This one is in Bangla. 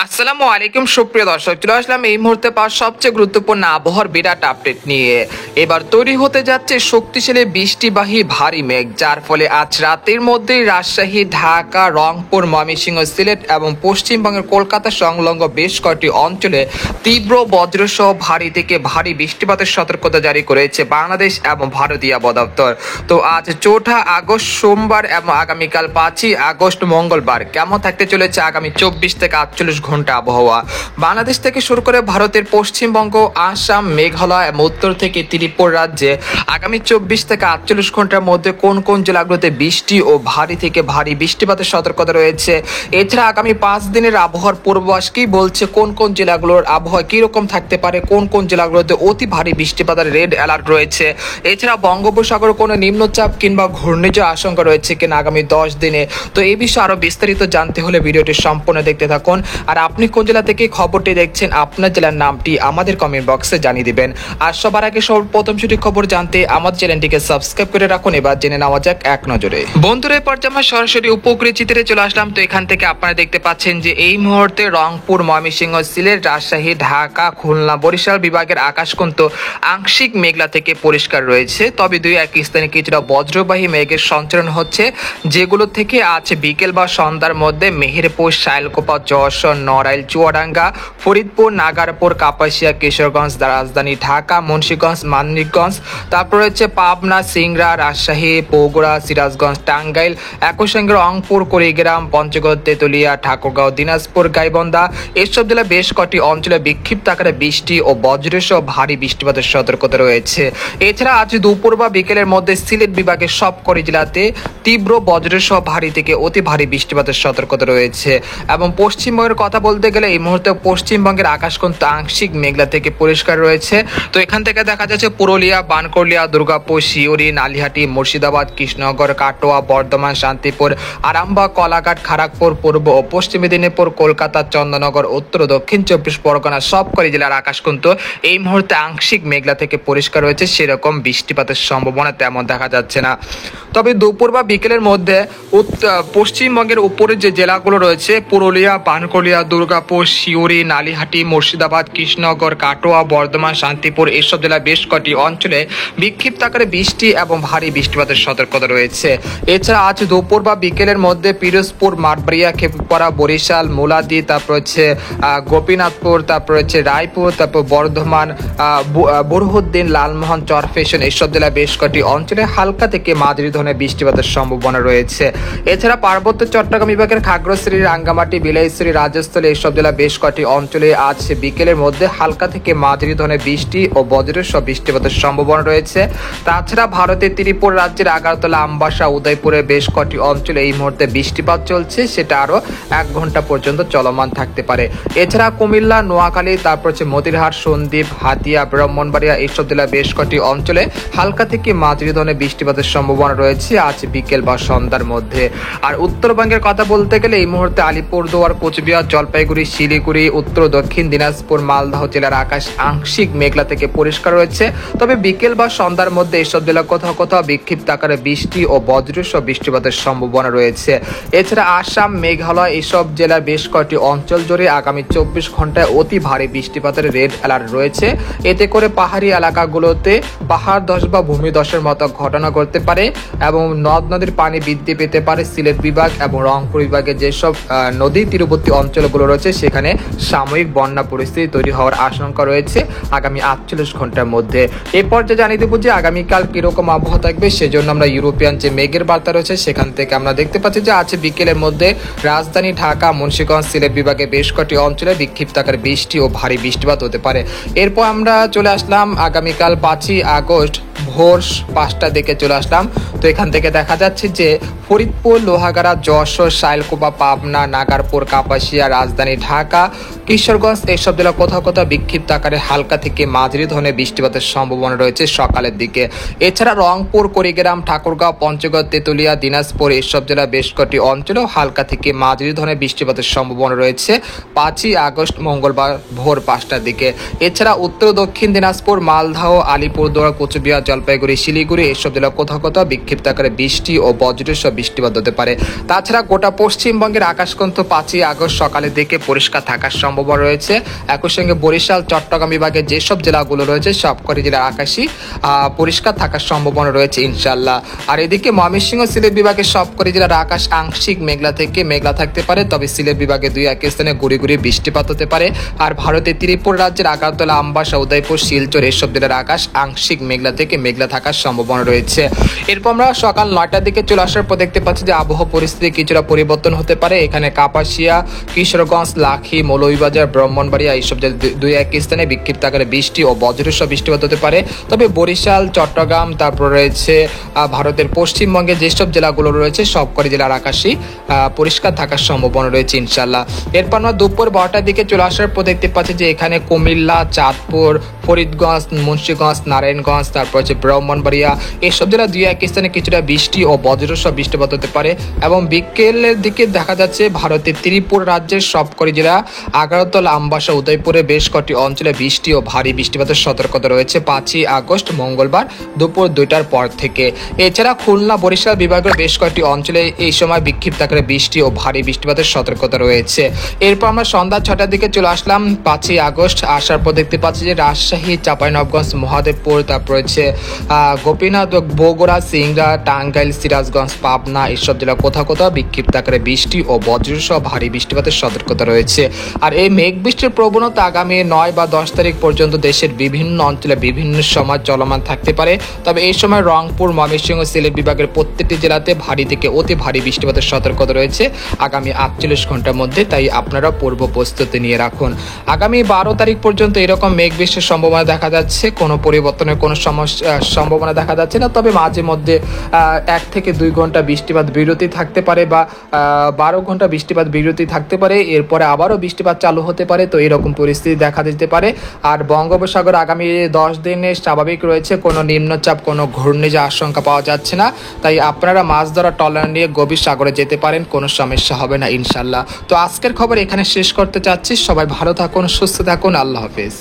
আসসালামু আলাইকুম সুপ্রিয় দর্শক, চলে আসলাম এই মুহূর্তে পাওয়া সবচেয়ে গুরুত্বপূর্ণ আবহাওয়ার বিরাট আপডেট নিয়ে। এবার তৈরি হতে যাচ্ছে শক্তিশালী বৃষ্টিবাহী ভারী মেঘ, যার ফলে আজ রাতের মধ্যেই রাজশাহী, ঢাকা, রংপুর, ময়মনসিংহ, সিলেট এবং পশ্চিমবঙ্গের কলকাতা সংলগ্ন বেশ কয়েকটি অঞ্চলে তীব্র বজ্রসহ ভারী থেকে ভারী বৃষ্টিপাতের সতর্কতা জারি করেছে বাংলাদেশ এবং ভারতীয় আবহাওয়া দপ্তর। তো আজ 4 আগস্ট সোমবার এবং আগামীকাল 5 আগস্ট মঙ্গলবার কেমন থাকতে চলেছে আগামী 24 থেকে 48 ঘন্টা আবহাওয়া। বাংলাদেশ থেকে শুরু করে ভারতের পশ্চিমবঙ্গ, আসাম, মেঘালয় এবং উত্তর থেকে ত্রিপুরা রাজ্যে আগামী 24 থেকে 48 ঘন্টার মধ্যে কোন কোন জেলাগুলোতে বৃষ্টি ও ভারী থেকে ভারী বৃষ্টিপাতের সতর্কতা রয়েছে। এছাড়া আগামী 5 দিনের আবহাওয়ার পূর্বাভাস কি বলছে, কোন কোন জেলাগুলোর আবহাওয়া কিরকম থাকতে পারে, কোন কোন জেলাগুলোতে অতি ভারী বৃষ্টিপাতের রেড অ্যালার্ট রয়েছে। এছাড়া বঙ্গোপসাগরে কোনো নিম্নচাপ কিংবা ঘূর্ণিঝড় আশঙ্কা রয়েছে কিনা আগামী 10 দিনে। তো এই বিষয়ে আরো বিস্তারিত জানতে হলে ভিডিওটি সম্পূর্ণ দেখতে থাকুন। আর আপনি কোন জেলা থেকে খবরটি দেখছেন, আপনার জেলার নামটি আমাদের কমেন্ট বক্সে জানিয়ে দিবেন। আর সবার আগে সর্বপ্রথম সঠিক খবর জানতে আমাদের চ্যানেলটিকে সাবস্ক্রাইব করে রাখুন। এবার জেনে নেওয়া যাক এক নজরে। বন্ধুরা, এই পর্যায়ে আমরা সরাসরি উপকূলীয় চিত্রে চলে আসলাম। তো এখান থেকে আপনারা দেখতে পাচ্ছেন যে এই মুহূর্তে রংপুর, ময়মনসিংহ, সিলেট, রাজশাহী, ঢাকা, খুলনা, বরিশাল বিভাগের আকাশ কিন্তু আংশিক মেঘলা থেকে পরিষ্কার রয়েছে। তবে দুই এক স্থানে কিছুটা বজ্রবাহী মেঘের সঞ্চারণ হচ্ছে, যেগুলো থেকে আজ বিকেল বা সন্ধ্যার মধ্যে মেহেরপুর, শাইলকোপা, যশোর, নড়াইল, চুয়াডাঙ্গা, ফরিদপুর, নাগারপুর, কাপাসিয়া, কিশোরগঞ্জ, রাজধানী ঢাকা, মুন্সিগঞ্জ, মানিকগঞ্জ, তারপর রয়েছে পাবনা, সিংড়া, রাজশাহী, বগুড়া, সিরাজগঞ্জ, টাঙ্গাইল, একই সঙ্গে রংপুর, কুড়িগ্রাম, পঞ্চগড়, তেতুলিয়া, ঠাকুরগাঁও, দিনাজপুর, গাইবান্ধা এসব জেলা বেশ কটি অঞ্চলে বিক্ষিপ্ত আকারে বৃষ্টি ও বজ্রসহ ভারী বৃষ্টিপাতের সতর্কতা রয়েছে। এছাড়া আজ দুপুর বা বিকেলের মধ্যে সিলেট বিভাগের সবকটি জেলাতে তীব্র বজ্রসহ ভারী থেকে অতি ভারী বৃষ্টিপাতের সতর্কতা রয়েছে। এবং পশ্চিমবঙ্গের কথা বলতে গেলে এই মুহূর্তে পশ্চিমবঙ্গের আকাশ কিন্তু আংশিক মেঘলা থেকে পরিষ্কার রয়েছে। তো এখান থেকে দেখা যাচ্ছে পুরুলিয়া, বানকলিয়া, দুর্গাপুর, শিউরি, নালিহাটি, মুর্শিদাবাদ, কৃষ্ণনগর, কাটোয়া, বর্ধমান, শান্তিপুর, আরামবাগ, কলাঘাট, খড়গপুর, পূর্ব ও পশ্চিম মেদিনীপুর, কলকাতা, চন্দননগর, উত্তর ও দক্ষিণ 24 পরগনা সবকটি জেলার আকাশ কিন্তু এই মুহূর্তে আংশিক মেঘলা থেকে পরিষ্কার রয়েছে। সেরকম বৃষ্টিপাতের সম্ভাবনা তেমন দেখা যাচ্ছে না। তবে দুপুর বা বিকেলের মধ্যে পশ্চিমবঙ্গের উপরে যে জেলাগুলো রয়েছে পুরুলিয়া, বানকলিয়া, দুর্গাপুর, শিউরি, নালিহাটি, মুর্শিদাবাদ, কৃষ্ণনগর, কাটোয়া, বর্ধমান, শান্তিপুর এসব জেলার বেশ কটি অঞ্চলে বিক্ষিপ্ত আকারে বৃষ্টি এবং ভারী বৃষ্টিপাতের সতর্কতা রয়েছে। এছাড়া আজ দুপুর বা বিকেলের মধ্যে পিরোজপুর, মাঠবাড়িয়া, খেপুপাড়া, বরিশাল, মুলাদি, তারপর হচ্ছে গোপীনাথপুর, তারপর হচ্ছে রায়পুর, তারপর বর্ধমান, বুরহুদ্দিন, লালমোহন, চরফেশন এসব জেলার বেশ কটি অঞ্চলে হালকা থেকে মাঝারি ধরনের বৃষ্টিপাতের সম্ভাবনা রয়েছে। এছাড়া পার্বত্য চট্টগ্রাম বিভাগের খাগড়াছড়ি, রাঙ্গামাটি, বিলাইছড়ি, রাজস্থলী এসব জেলা বেশ কটি অঞ্চলে আজ বিকেলের মধ্যে হালকা থেকে মাঝারি ধরনের বৃষ্টি ও বজ্রসহ বৃষ্টিপাতের সম্ভাবনা রয়েছে। তাছাড়া ভারতের ত্রিপুরা রাজ্যের আগারতলা, আমবাসা, উদয়পুরের বেশ কটি অঞ্চলে এই মুহূর্তে বৃষ্টিপাত চলছে, সেটা আরো 1 ঘন্টা পর্যন্ত চলমান থাকতে পারে। এছাড়া কুমিল্লা, নোয়াখালী, তারপর হচ্ছে মতিরহাট, সন্দ্বীপ, হাতিয়া, ব্রাহ্মণবাড়িয়া এইসব জেলা বেশ কটি অঞ্চলে হালকা থেকে মাঝারি ধরনের বৃষ্টিপাতের সম্ভাবনা রয়েছে আজ বিকেল বা সন্ধ্যার মধ্যে। আর উত্তরবঙ্গের কথা বলতে গেলে এই মুহূর্তে আলিপুরদুয়ার, কোচবিহার, জলপাইগুড়ি, শিলিগুড়ি, উত্তর দক্ষিণ দিনাজপুর, মালদহ জেলার আকাশ আংশিক মেঘলা থেকে পরিষ্কার রয়েছে। তবে বিকেল বা সন্ধ্যার মধ্যে এসব জেলা কোথাও কোথাও বিক্ষিপ্ত আকারে বৃষ্টি ও বজ্রসহ বৃষ্টিপাতের সম্ভাবনা রয়েছে। এছাড়া আসাম, মেঘালয় এসব জেলার বেশ কয়েকটি অঞ্চল জুড়ে আগামী 24 ঘন্টায় অতি ভারী বৃষ্টিপাতের রেড অ্যালার্ট রয়েছে। এতে করে পাহাড়ি এলাকাগুলোতে পাহাড় ধস বা ভূমিধসের মতো ঘটনা ঘটতে পারে এবং নদ নদীর পানি বৃদ্ধি পেতে পারে। সিলেট বিভাগ এবং রংপুর বিভাগের যেসব নদী তীরবর্তী অঞ্চলগুলো রয়েছে সেখানে সাময়িক বন্যা পরিস্থিতি তৈরি হওয়ার আশঙ্কা রয়েছে আগামী 48 ঘন্টার মধ্যে। এই পর্যায়ে জানিয়ে দেবো যে আগামীকাল কিরকম আবহাওয়া থাকবে, সেজন্য আমরা ইউরোপিয়ান যে মেঘের বার্তা রয়েছে সেখান থেকে আমরা দেখতে পাচ্ছি যে আজ বিকেলের মধ্যে রাজধানী ঢাকা, মুন্সিগঞ্জ, সিলেট বিভাগে বেশ কটি অঞ্চলে বিক্ষিপ্ত আকারে বৃষ্টি ও ভারী বৃষ্টিপাত হতে পারে। এরপর আমরা চলে আসলাম আগামীকাল 5 আগস্ট ভোর 5টার দিকে চলে আসলাম। তো এখান থেকে দেখা যাচ্ছে যে ফরিদপুর, লোহাগাড়া, যশোর, শাইলকোপা, পাবনা, নাগারপুর, কাপাসিয়া, রাজধানী ঢাকা, কিশোরগঞ্জ এইসব জেলা কোথাও কোথাও বিক্ষিপ্ত আকারে হালকা থেকে মাঝারি ধরনের বৃষ্টিপাতের সম্ভাবনা রয়েছে সকালের দিকে। এছাড়া রংপুর, কুড়িগ্রাম, ঠাকুরগাঁও, পঞ্চগড়, তেতুলিয়া, দিনাজপুর এইসব জেলা বেশ কটি অঞ্চলেও হালকা থেকে মাঝারি ধরনের বৃষ্টিপাতের সম্ভাবনা রয়েছে 5 আগস্ট মঙ্গলবার ভোর 5টার দিকে। এছাড়া উত্তর দক্ষিণ দিনাজপুর, মালদহ, আলিপুরদুয়ার, কোচবিহার, জলপাইগুড়ি, শিলিগুড়ি এইসব জেলা কোথাও কোথাও বিক্ষিপ্ত আকারে বৃষ্টি ও বজ্রসহ বৃষ্টিপাত হতে পারে। তাছাড়া গোটা পশ্চিমবঙ্গের আকাশ কিন্তু 5 আগস্ট সকালে সকালের দিকে পরিষ্কার থাকার সম্ভাবনা রয়েছে। একই সঙ্গে বরিশাল চট্টগ্রাম বিভাগের যেসব জেলাগুলো রয়েছে সবকটি জেলার আকাশই পরিষ্কার থাকার সম্ভাবনা রয়েছে ইনশাল্লাহ। আর এদিকে ময়মনসিংহ সিলেট বিভাগের সবকটি জেলার আকাশ আংশিক মেঘলা থেকে মেঘলা থাকতে পারে, তবে সিলেট বিভাগে দুই এক স্থানে গুড়ি গুড়ি বৃষ্টিপাত হতে পারে। আর ভারতের ত্রিপুরা রাজ্যের আগারতলা, আমবাসা, উদয়পুর, শিলচর এসব জেলার আকাশ আংশিক মেঘলা থেকে মেঘলা থাকার সম্ভাবনা রয়েছে। এরপর আমরা সকাল 9টার দিকে চলে আসার পর দেখতে পাচ্ছি যে আবহাওয়া পরিস্থিতি কিছুটা পরিবর্তন হতে পারে। এখানে কাপাসিয়া, কিশোরগঞ্জ, লাখি, মৌলভীবাজার, ব্রাহ্মণবাড়িয়া এইসব দুই এক স্থানে বিক্ষিপ্ত আকারে বৃষ্টি ও বজ্রসহ বৃষ্টিপাত হতে পারে। তবে বরিশাল, চট্টগ্রাম, তারপর রয়েছে ভারতের পশ্চিমবঙ্গে যেসব জেলাগুলো রয়েছে সবকটি জেলার আকাশই পরিষ্কার থাকার সম্ভাবনা রয়েছে ইনশাল্লাহ। এরপর আমরা দুপুর 12টার দিকে চলে আসার পর দেখতে পাচ্ছি যে এখানে কুমিল্লা, চাঁদপুর, ফরিদগঞ্জ, মুন্সিগঞ্জ, নারায়ণগঞ্জ, তারপর হচ্ছে ব্রাহ্মণবাড়িয়া এসব জেলা দুই এক স্থানে কিছুটা বৃষ্টি ও বজ্রসহ বৃষ্টিপাত হতে পারে। এবং বিকেলের দিকে দেখা যাচ্ছে ভারতের ত্রিপুরা রাজ্যের সবকটি জেলা আগারতলা, আমবাসা, উদয়পুরে বেশ কয়েকটি অঞ্চলে বৃষ্টি ও ভারী বৃষ্টিপাতের সতর্কতা রয়েছে 5ই আগস্ট মঙ্গলবার দুপুর 2টার পর থেকে। এছাড়া খুলনা, বরিশাল বিভাগের বেশ কয়েকটি অঞ্চলে এই সময় বিক্ষিপ্ত আকারে বৃষ্টি ও ভারী বৃষ্টিপাতের সতর্কতা রয়েছে। এরপর আমরা সন্ধ্যা 6টার দিকে চলে আসলাম 5ই আগস্ট। আসার পর দেখতে পাচ্ছি যে রাজশাহী, চাঁপাইনবাবগঞ্জ, মহাদেবপুর, তারপর হচ্ছে গোপীনাথ, বগুড়া, সিংড়া, টাঙ্গাইল, সিরাজগঞ্জ, পাবনা এসব জেলা কোথাও কোথাও বিক্ষিপ্ত আকারে বৃষ্টি ও বজ্রসহ ভারী বৃষ্টিপাতের সতর্কতা রয়েছে। আর এই মেঘ বৃষ্টির প্রবণতা আগামী 9 বা 10 তারিখ পর্যন্ত দেশের বিভিন্ন অঞ্চলে বিভিন্ন সময় চলমান থাকতে পারে। তবে এই সময় রংপুর, ময়মনসিংহ, সিলেট বিভাগের প্রত্যেকটি জেলাতে ভারী থেকে অতি ভারী বৃষ্টিপাতের সতর্কতা রয়েছে আগামী 48 ঘন্টার মধ্যে, তাই আপনারা পূর্ব প্রস্তুতি নিয়ে রাখুন। আগামী 12 তারিখ পর্যন্ত এরকম মেঘ বৃষ্টির সম্ভাবনা দেখা যাচ্ছে, কোনো পরিবর্তনের কোনো সম্ভাবনা দেখা যাচ্ছে না। তবে মাঝে মধ্যে 1 থেকে 2 ঘন্টা বৃষ্টিপাত বিরতি থাকতে পারে বা 12 ঘন্টা বৃষ্টিপাত বিরতি থাকতে পারে, এরপরে আবারও বৃষ্টিপাত চালু হতে পারে। তো এরকম পরিস্থিতি দেখা দিতে পারে। আর বঙ্গোপসাগর আগামী 10 দিনে স্বাভাবিক রয়েছে, কোনো নিম্নচাপ, কোনো ঘূর্ণিঝড়ের আশঙ্কা পাওয়া যাচ্ছে না। তাই আপনারা মাছ ধরা ট্রলার নিয়ে গভীর সাগরে যেতে পারেন, কোনো সমস্যা হবে না ইনশাল্লাহ। তো আজকের খবর এখানে শেষ করতে চাচ্ছি। সবাই ভালো থাকুন, সুস্থ থাকুন, আল্লাহ হাফেজ।